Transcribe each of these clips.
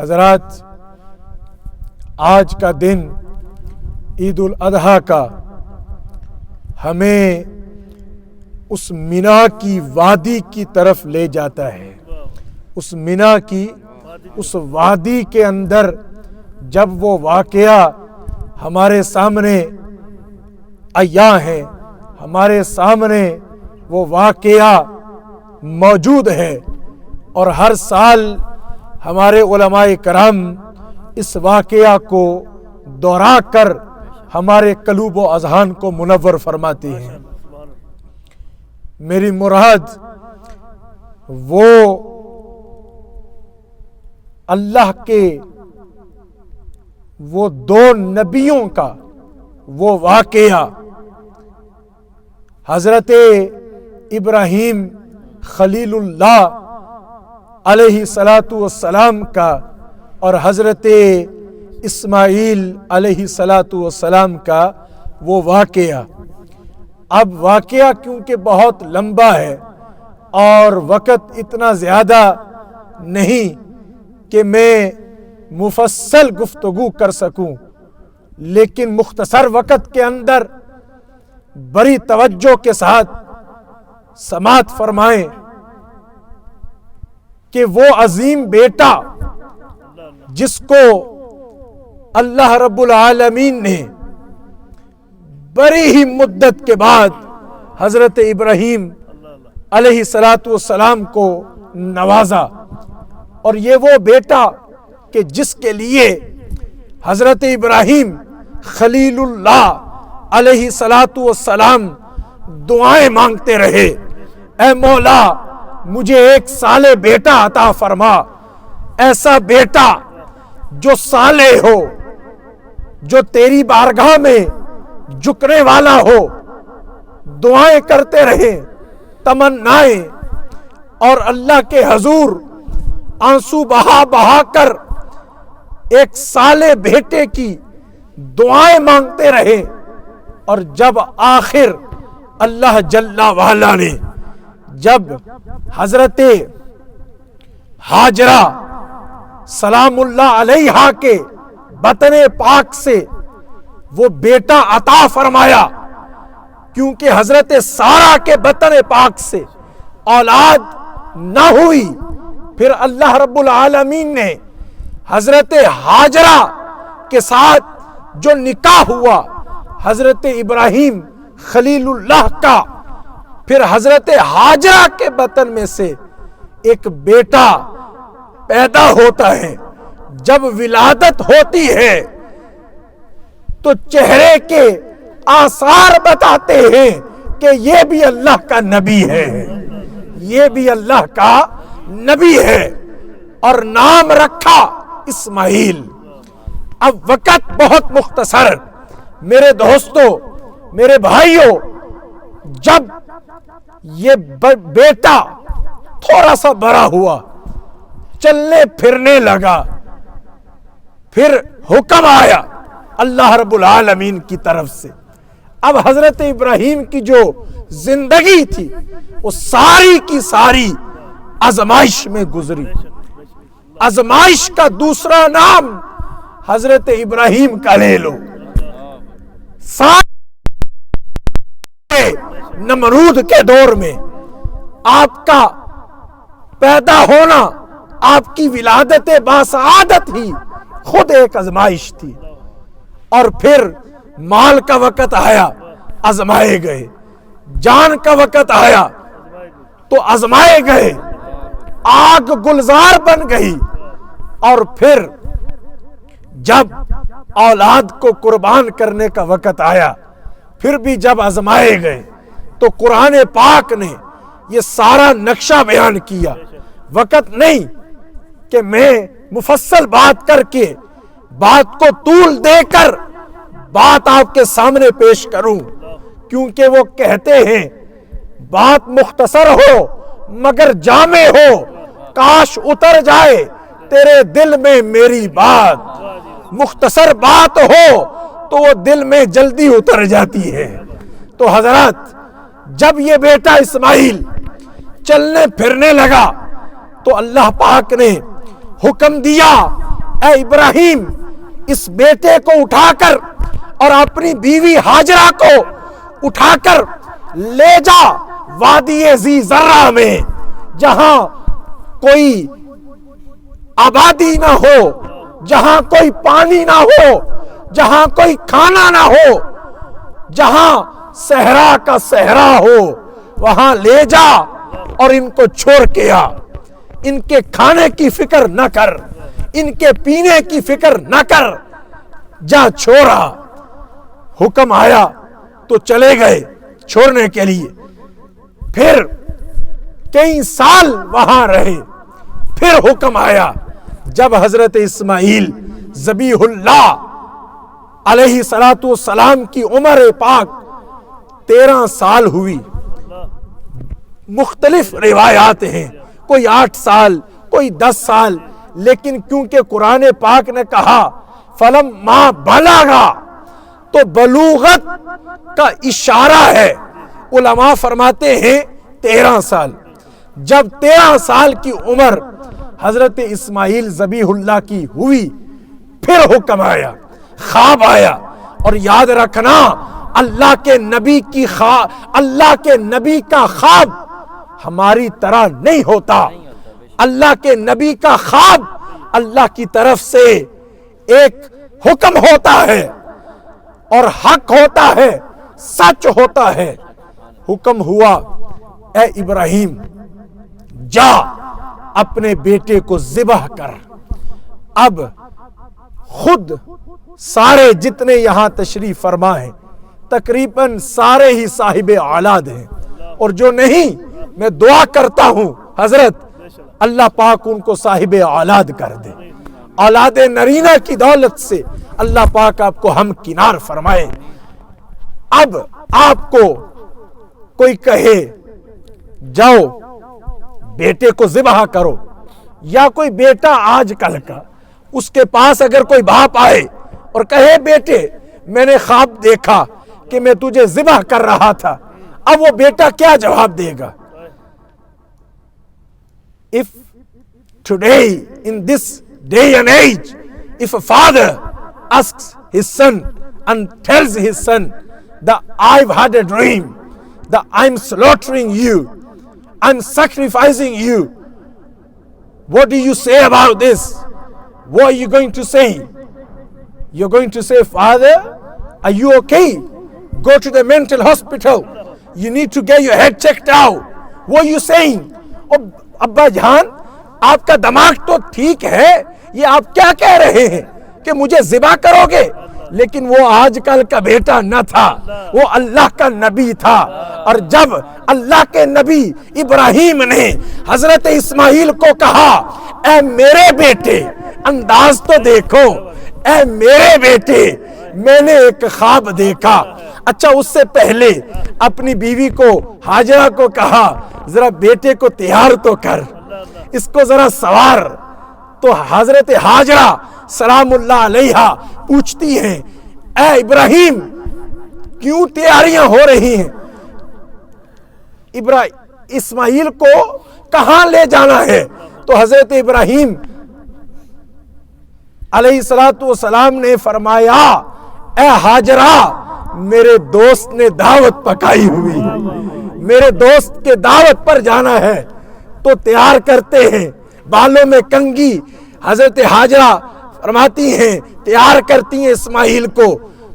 حضرات، آج کا دن عید الاضحیٰ کا ہمیں اس مینا کی وادی کی طرف لے جاتا ہے۔ اس مینا کی اس وادی کے اندر جب وہ واقعہ ہمارے سامنے عیاں ہے، ہمارے سامنے وہ واقعہ موجود ہے، اور ہر سال ہمارے علماء کرام اس واقعہ کو دہرا کر ہمارے قلوب و اذہان کو منور فرماتے ہیں۔ میری مراد وہ اللہ کے وہ دو نبیوں کا وہ واقعہ، حضرت ابراہیم خلیل اللہ علیہ الصلاۃ والسلام کا اور حضرت اسماعیل علیہ الصلاۃ والسلام کا وہ واقعہ۔ اب واقعہ کیونکہ بہت لمبا ہے اور وقت اتنا زیادہ نہیں کہ میں مفصل گفتگو کر سکوں، لیکن مختصر وقت کے اندر بڑی توجہ کے ساتھ سماعت فرمائیں کہ وہ عظیم بیٹا جس کو اللہ رب العالمین نے بڑی ہی مدت کے بعد حضرت ابراہیم علیہ الصلاۃ والسلام کو نوازا، اور یہ وہ بیٹا کہ جس کے لیے حضرت ابراہیم خلیل اللہ علیہ الصلاۃ والسلام دعائیں مانگتے رہے، اے مولا مجھے ایک صالح بیٹا عطا فرما، ایسا بیٹا جو صالح ہو، جو تیری بارگاہ میں جھکنے والا ہو۔ دعائیں کرتے رہے، تمنائیں، اور اللہ کے حضور آنسو بہا بہا کر ایک صالح بیٹے کی دعائیں مانگتے رہے، اور جب آخر اللہ جل وعلا نے جب حضرت ہاجرہ سلام اللہ علیہا کے بطن پاک سے وہ بیٹا عطا فرمایا، کیونکہ حضرت سارہ کے بطن پاک سے اولاد نہ ہوئی، پھر اللہ رب العالمین نے حضرت ہاجرہ کے ساتھ جو نکاح ہوا حضرت ابراہیم خلیل اللہ کا، پھر حضرت ہاجرہ کے بطن میں سے ایک بیٹا پیدا ہوتا ہے۔ جب ولادت ہوتی ہے تو چہرے کے آثار بتاتے ہیں کہ یہ بھی اللہ کا نبی ہے، یہ بھی اللہ کا نبی ہے، اور نام رکھا اسماعیل۔ اب وقت بہت مختصر، میرے دوستو، میرے بھائیوں، جب یہ بیٹا تھوڑا سا بڑا ہوا، چلنے پھرنے لگا، پھر حکم آیا اللہ رب العالمین کی طرف سے۔ اب حضرت ابراہیم کی جو زندگی تھی وہ ساری کی ساری آزمائش میں گزری۔ آزمائش کا دوسرا نام حضرت ابراہیم کا لے لو۔ نمرود کے دور میں آپ کا پیدا ہونا، آپ کی ولادت باسعادت ہی خود ایک آزمائش تھی، اور پھر مال کا وقت آیا، آزمائے گئے، جان کا وقت آیا تو آزمائے گئے، آگ گلزار بن گئی، اور پھر جب اولاد کو قربان کرنے کا وقت آیا پھر بھی جب آزمائے گئے، تو قرآن پاک نے یہ سارا نقشہ بیان کیا۔ وقت نہیں کہ میں مفصل بات کر کے بات کو طول دے کر بات آپ کے سامنے پیش کروں، کیونکہ وہ کہتے ہیں بات مختصر ہو مگر جامع ہو، کاش اتر جائے تیرے دل میں میری بات۔ مختصر بات ہو تو وہ دل میں جلدی اتر جاتی ہے۔ تو حضرات، جب یہ بیٹا اسماعیل چلنے پھرنے لگا تو اللہ پاک نے حکم دیا اے ابراہیم اس بیٹے کو اٹھا کر اور اپنی بیوی ہاجرہ کو اٹھا کر لے جا وادی ذی زرہ میں، جہاں کوئی آبادی نہ ہو، جہاں کوئی پانی نہ ہو، جہاں کوئی کھانا نہ ہو، جہاں صحرا کا صحرا ہو، وہاں لے جا اور ان کو چھوڑ کے آ۔ ان کے کھانے کی فکر نہ کر، ان کے پینے کی فکر نہ کر، جا چھوڑا۔ حکم آیا تو چلے گئے چھوڑنے کے لیے۔ پھر کئی سال وہاں رہے۔ پھر حکم آیا جب حضرت اسماعیل ذبیح اللہ علیہ السلام کی عمر پاک 13 سال ہوئی۔ مختلف روایات ہیں، کوئی 8 سال، کوئی 10 سال، لیکن کیونکہ قرآن پاک نے کہا فلما بلغا، تو بلوغت کا اشارہ ہے۔ علماء فرماتے ہیں 13 سال۔ جب 13 سال کی عمر حضرت اسماعیل ذبیح اللہ کی ہوئی، پھر حکم آیا، خواب آیا۔ اور یاد رکھنا اللہ کے نبی کا خواب ہماری طرح نہیں ہوتا۔ اللہ کے نبی کا خواب اللہ کی طرف سے ایک حکم ہوتا ہے اور حق ہوتا ہے، سچ ہوتا ہے۔ حکم ہوا اے ابراہیم جا اپنے بیٹے کو ذبح کر۔ اب خود سارے جتنے یہاں تشریف فرما ہیں تقریباً سارے ہی صاحب اولاد ہیں، اور جو نہیں میں دعا کرتا ہوں حضرت اللہ پاک ان کو صاحب اولاد کر دے۔ اولاد نرینہ کی دولت سے اللہ پاک آپ کو ہم کنار فرمائے۔ اب آپ کو کوئی کہے جاؤ بیٹے کو ذبح کرو، یا کوئی بیٹا آج کل کا اس کے پاس اگر کوئی باپ آئے اور کہے بیٹے میں نے خواب دیکھا کہ میں تجھے ذبح کر رہا تھا، اب وہ بیٹا کیا جواب دے گا؟ If today in this day and age if a father asks his son and tells his son that I've had a dream that I'm slaughtering you, I'm sacrificing you, what do you say about this? What are you going to say? You're going to say, Father, are you okay? Go to the mental hospital. You need to get your head checked out. What are you saying? ابا جان آپ کا دماغ تو ٹھیک ہے، یہ آپ کیا کہہ رہے ہیں کہ مجھے ذبح کرو گے؟ لیکن وہ آج کل کا بیٹا نہ تھا، وہ اللہ کا نبی تھا۔ اور جب اللہ کے نبی ابراہیم نے حضرت اسماعیل کو کہا اے میرے بیٹے، انداز تو دیکھو، اے میرے بیٹے میں نے ایک خواب دیکھا۔ اچھا اس سے پہلے اپنی بیوی کو ہاجرہ کو کہا ذرا بیٹے کو تیار تو کر، اس کو ذرا سوار۔ تو حضرت ہاجرہ سلام اللہ علیہا پوچھتی ہیں اے ابراہیم کیوں تیاریاں ہو رہی ہیں؟ اسماعیل کو کہاں لے جانا ہے؟ تو حضرت ابراہیم علیہ السلام نے فرمایا اے ہاجرہ میرے دوست نے دعوت پکائی ہوئی ہے، میرے دوست کے دعوت پر جانا ہے، تو تیار کرتے ہیں۔ بالوں میں کنگھی حضرت ہاجرہ فرماتی ہیں تیار کرتی ہیں اسماعیل کو۔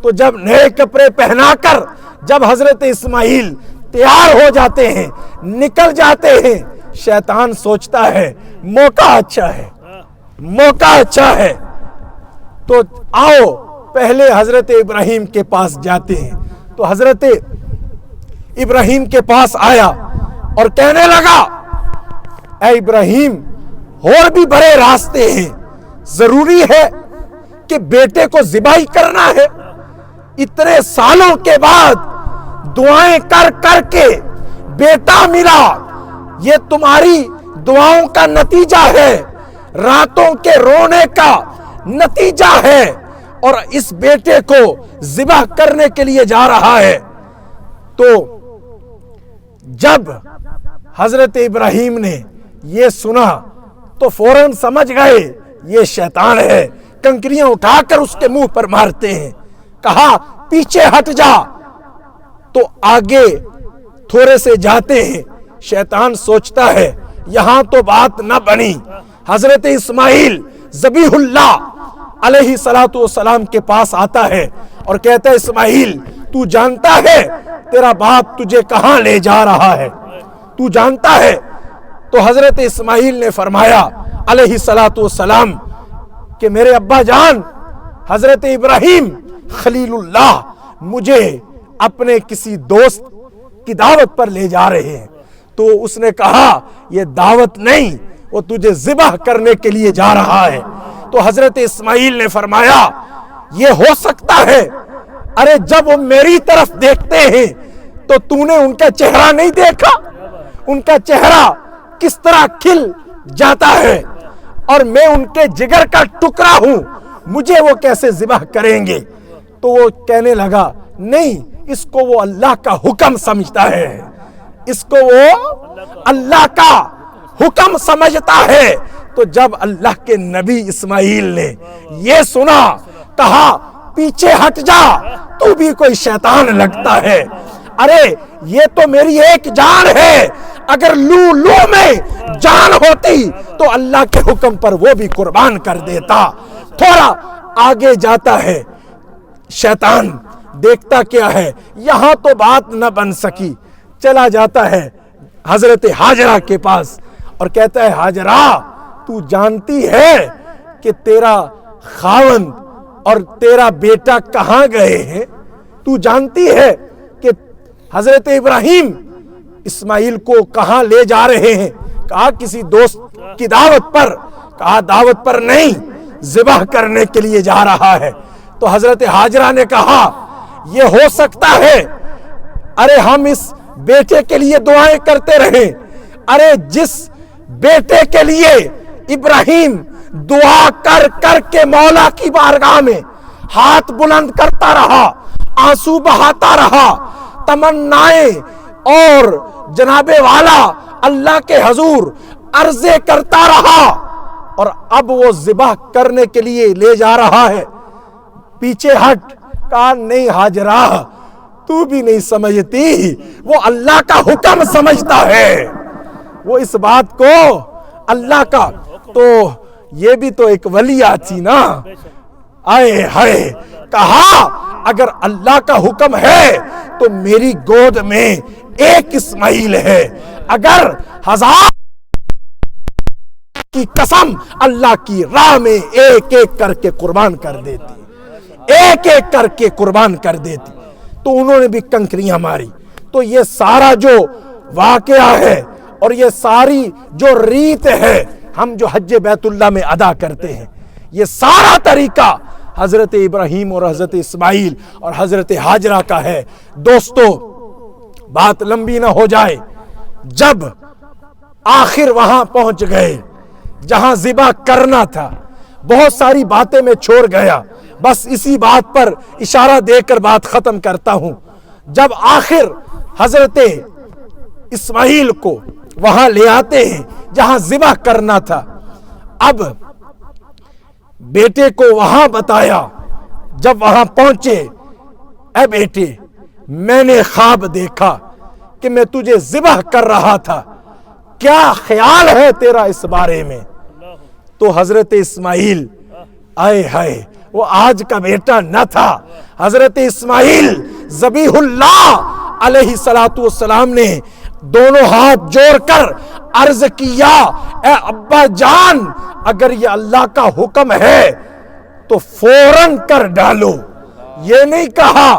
تو جب نئے کپڑے پہنا کر جب حضرت اسماعیل تیار ہو جاتے ہیں، نکل جاتے ہیں، شیطان سوچتا ہے موقع اچھا ہے، موقع اچھا ہے، تو آؤ پہلے حضرت ابراہیم کے پاس جاتے ہیں۔ تو حضرت ابراہیم کے پاس آیا اور کہنے لگا اے ابراہیم اور بھی بڑے راستے ہیں، ضروری ہے کہ بیٹے کو ذبح کرنا ہے؟ اتنے سالوں کے بعد دعائیں کر کر کے بیٹا ملا، یہ تمہاری دعاؤں کا نتیجہ ہے، راتوں کے رونے کا نتیجہ ہے، اور اس بیٹے کو ذبح کرنے کے لیے جا رہا ہے۔ تو جب حضرت ابراہیم نے یہ سنا تو فوراً سمجھ گئے یہ شیطان ہے، کنکریاں اٹھا کر اس کے منہ پر مارتے ہیں۔ کہا پیچھے ہٹ جا، تو آگے تھوڑے سے جاتے ہیں۔ شیطان سوچتا ہے یہاں تو بات نہ بنی۔ حضرت اسماعیل ذبیح اللہ علیہ السلام کے پاس آتا ہے اور کہتا ہے اسماعیل تو جانتا ہے تیرا باپ تجھے کہاں لے جا رہا ہے؟ تو جانتا ہے؟ تو حضرت اسماعیل نے فرمایا علیہ السلام کہ میرے ابا جان حضرت ابراہیم خلیل اللہ مجھے اپنے کسی دوست کی دعوت پر لے جا رہے ہیں۔ تو اس نے کہا یہ دعوت نہیں، وہ تجھے ذبح کرنے کے لیے جا رہا ہے۔ تو حضرت اسماعیل نے فرمایا یہ ہو سکتا ہے؟ ارے جب وہ میری طرف دیکھتے ہیں تو تو نے ان کا چہرہ نہیں دیکھا؟ ان کا چہرہ کس طرح کھل جاتا ہے، اور میں ان کے جگر کا ٹکڑا ہوں، مجھے وہ کیسے ذبح کریں گے؟ تو وہ کہنے لگا نہیں، اس کو وہ اللہ کا حکم سمجھتا ہے، اس کو وہ اللہ کا حکم سمجھتا ہے۔ تو جب اللہ کے نبی اسماعیل نے یہ سنا کہا پیچھے ہٹ جا، تو بھی کوئی شیطان لگتا ہے، ارے یہ تو میری ایک جان ہے، اگر لو میں جان ہوتی تو اللہ کے حکم پر وہ بھی قربان کر دیتا۔ تھوڑا آگے جاتا ہے، شیطان دیکھتا کیا ہے یہاں تو بات نہ بن سکی، چلا جاتا ہے حضرت ہاجرہ کے پاس اور کہتا ہے ہاجرہ تو جانتی ہے کہ تیرا خاوند اور تیرا بیٹا کہاں گئے ہیں؟ تو جانتی ہے کہ حضرت ابراہیم اسماعیل کو کہاں لے جا رہے ہیں؟ کہا کسی دوست کی دعوت پر۔ کہا دعوت پر نہیں، ذبح کرنے کے لیے جا رہا ہے۔ تو حضرت ہاجرہ نے کہا یہ ہو سکتا ہے؟ ارے ہم اس بیٹے کے لیے دعائیں کرتے رہے، ارے جس بیٹے کے لیے ابراہیم دعا کر کر کے مولا کی بارگاہ میں ہاتھ بلند کرتا رہا، آنسو بہاتا رہا، تمنائیں اور جناب والا اللہ کے حضور عرضیں کرتا رہا، اور اب وہ ذبح کرنے کے لیے لے جا رہا ہے، پیچھے ہٹ۔ کہا نہیں ہاجرہ تو بھی نہیں سمجھتی، وہ اللہ کا حکم سمجھتا ہے، وہ اس بات کو اللہ کا۔ تو یہ بھی تو ایک ولیہ تھی نا، آئے ہائے، کہا اگر اللہ کا حکم ہے تو میری گود میں ایک اسماعیل ہے، اگر 1000 کی قسم اللہ کی راہ میں ایک ایک کر کے قربان کر دیتی، ایک ایک کر کے قربان کر دیتی۔ تو انہوں نے بھی کنکریاں ماری۔ تو یہ سارا جو واقعہ ہے اور یہ ساری جو ریت ہے ہم جو حج بیت اللہ میں ادا کرتے ہیں، یہ سارا طریقہ حضرت ابراہیم اور حضرت اسماعیل اور حضرت ہاجرہ کا ہے۔ دوستو بات لمبی نہ ہو جائے، جب آخر وہاں پہنچ گئے جہاں ذبح کرنا تھا، بہت ساری باتیں میں چھوڑ گیا، بس اسی بات پر اشارہ دے کر بات ختم کرتا ہوں۔ جب آخر حضرت اسماعیل کو وہاں لے آتے ہیں جہاں ذبح کرنا تھا، اب بیٹے کو وہاں بتایا۔ جب وہاں پہنچے، اے بیٹے میں نے خواب دیکھا کہ میں تجھے ذبح کر رہا تھا، کیا خیال ہے تیرا اس بارے میں؟ تو حضرت اسماعیل، آئے ہائے، وہ آج کا بیٹا نہ تھا، حضرت اسماعیل ذبیح اللہ علیہ السلام نے دونوں ہاتھ جوڑ کر عرض کیا، اے ابا جان اگر یہ اللہ کا حکم ہے تو فوراً کر ڈالو۔ یہ نہیں کہا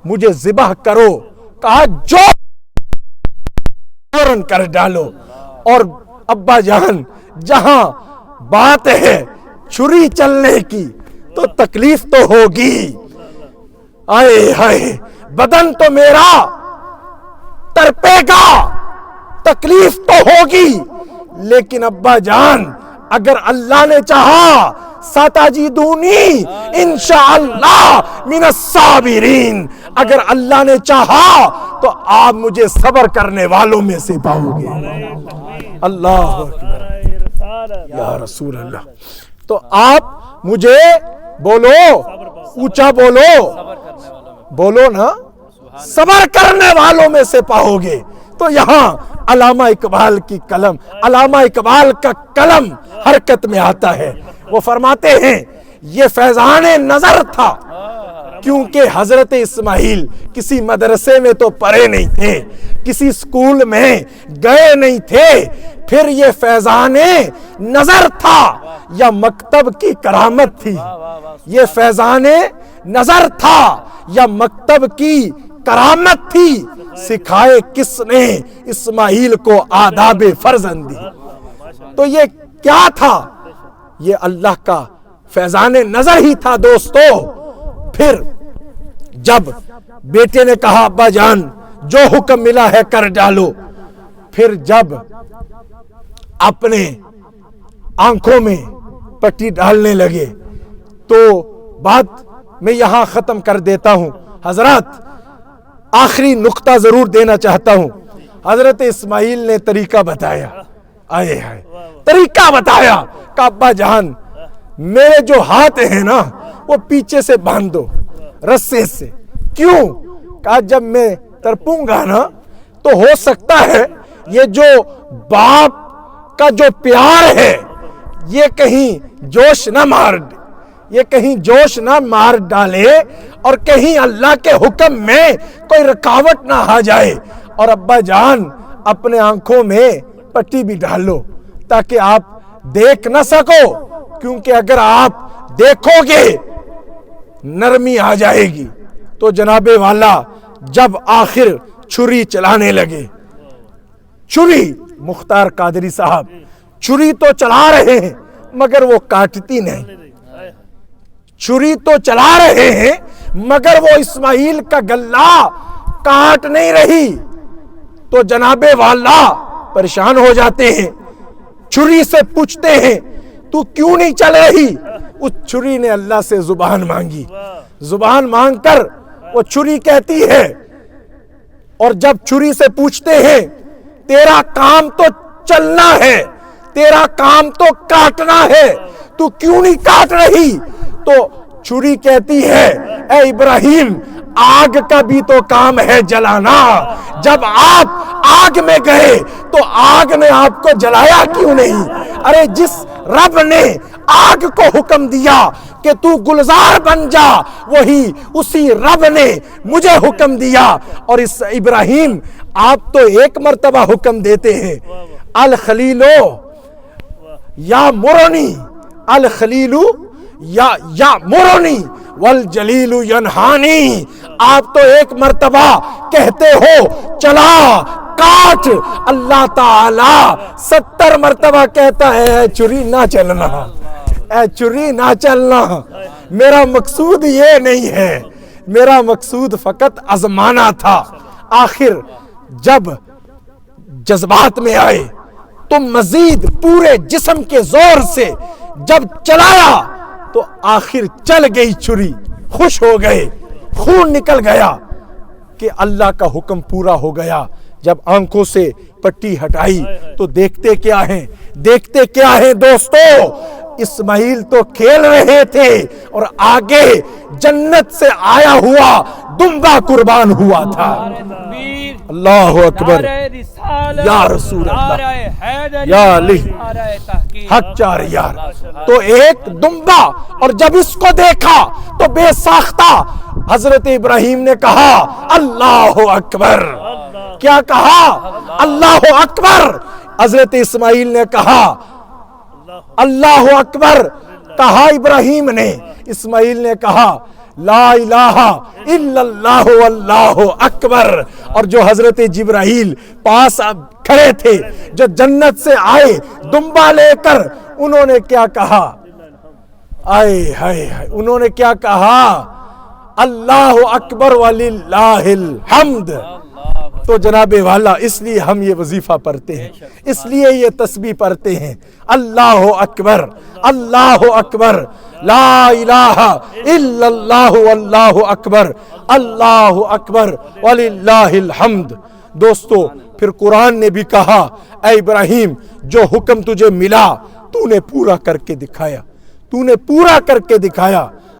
مجھے ذبح کرو، کہا جو فوراً کر ڈالو۔ اور ابا جان جہاں بات ہے چھری چلنے کی تو تکلیف تو ہوگی، آئے ہائے بدن تو میرا تڑپے گا، تکلیف تو ہوگی، لیکن ابا جان اگر اللہ نے چاہا ستجدونی انشاءاللہ من الصابرین، اگر اللہ نے چاہا تو آپ مجھے صبر کرنے والوں میں سے پاؤ گے۔ اللہ اکبر یا رسول اللہ۔ تو آپ مجھے بولو، اونچا بولو، بولو نا، صبر کرنے والوں میں سے پاؤ گے۔ تو یہاں علامہ اقبال کی قلم، علامہ اقبال کا قلم حرکت میں آتا ہے۔ وہ فرماتے ہیں یہ فیضان نظر تھا، کیونکہ حضرت اسماعیل کسی مدرسے میں تو پڑھے نہیں تھے، کسی سکول میں گئے نہیں تھے، پھر یہ فیضان نظر تھا یا مکتب کی کرامت تھی؟ یہ فیضان نظر تھا یا مکتب کی کرامت تھی؟ سکھائے کس نے اسماعیل کو آداب فرزندی؟ تو یہ کیا تھا؟ یہ اللہ کا فیضان نظر ہی تھا دوستو۔ پھر جب بیٹے نے کہا ابا جان جو حکم ملا ہے کر ڈالو، پھر جب اپنے آنکھوں میں پٹی ڈالنے لگے تو بات میں یہاں ختم کر دیتا ہوں۔ حضرات آخری نقطہ ضرور دینا چاہتا ہوں۔ حضرت اسماعیل نے طریقہ بتایا، آئے ہائے طریقہ بتایا کہ ابا جان میرے جو ہاتھ ہیں نا وہ پیچھے سے باندھ دو رسے سے۔ کیوں؟ کہا جب میں تڑپوں گا نا تو ہو سکتا ہے یہ جو باپ کا جو پیار ہے یہ کہیں جوش نہ مار دے، یہ کہیں جوش نہ مار ڈالے اور کہیں اللہ کے حکم میں کوئی رکاوٹ نہ آ جائے۔ اور ابا جان اپنے آنکھوں میں پٹی بھی ڈالو تاکہ آپ دیکھ نہ سکو، کیونکہ اگر آپ دیکھو گے نرمی آ جائے گی۔ تو جناب والا جب آخر چھری چلانے لگے، چھری مختار قادری صاحب چھری تو چلا رہے ہیں مگر وہ کاٹتی نہیں، چھری تو چلا رہے ہیں مگر وہ اسماعیل کا گلا کاٹ نہیں رہی۔ تو جناب والا پریشان ہو جاتے ہیں، چھری سے پوچھتے ہیں تو کیوں نہیں چل رہی؟ اس چھری نے اللہ سے زبان مانگی، زبان مانگ کر وہ چھری کہتی ہے، اور جب چھری سے پوچھتے ہیں تیرا کام تو چلنا ہے، تیرا کام تو کاٹنا ہے، تو کیوں نہیں کاٹ رہی؟ تو چھری کہتی ہے اے ابراہیم آگ کا بھی تو کام ہے جلانا، جب آپ آگ میں گئے تو آگ نے آپ کو جلایا کیوں نہیں؟ ارے جس رب نے آگ کو حکم دیا کہ تو گلزار بن جا، وہی اسی رب نے مجھے حکم دیا۔ اور اس ابراہیم آپ تو ایک مرتبہ حکم دیتے ہیں، الخلیلو یا مرونی، الخلیلو یا مرونی والجلیل ینہانی، آپ تو ایک مرتبہ کہتے ہو چلا کاٹ، اللہ تعالی 70 مرتبہ کہتا ہے اے چھری نہ چلنا، اے چھری نہ چلنا، میرا مقصود یہ نہیں ہے، میرا مقصود فقط آزمانا تھا۔ آخر جب جذبات میں آئے تو مزید پورے جسم کے زور سے جب چلایا تو آخر چل گئی چھری، خوش ہو گئے، خون نکل گیا کہ اللہ کا حکم پورا ہو گیا۔ جب آنکھوں سے پٹی ہٹائی تو دیکھتے کیا ہیں، دیکھتے کیا ہیں دوستو؟ اسماعیل تو کھیل رہے تھے اور آگے جنت سے آیا ہوا دمبا قربان ہوا تھا۔ اللہ اکبر، یا رسول اللہ، یا علی، حق چار یار۔ تو ایک دمبا، اور جب اس کو دیکھا تو بے ساختہ حضرت ابراہیم نے کہا اللہ اکبر۔ کیا کہا؟ اللہ اکبر۔ حضرت اسماعیل نے کہا اللہ اکبر، کہا ابراہیم نے، اسماعیل نے کہا لا الہ الا اللہ واللہ اکبر۔ اور جو حضرت جبرائیل پاس کھڑے تھے، جو جنت سے آئے دمبا لے کر، انہوں نے کیا کہا؟ آئے ہائے ہائے، انہوں نے کیا کہا؟ اللہ اکبر وللہ الحمد۔ تو جناب والا اس لیے ہم یہ وظیفہ پڑھتے ہیں، اس لیے یہ تسبیح پڑھتے ہیں، اللہ اکبر، اللہ اکبر، لا الہ الا اللہ واللہ اکبر، اللہ اکبر وللہ الحمد۔ دوستو پھر قرآن نے بھی کہا اے ابراہیم جو حکم تجھے ملا تو نے پورا کر کے دکھایا، تو نے پورا کر کے دکھایا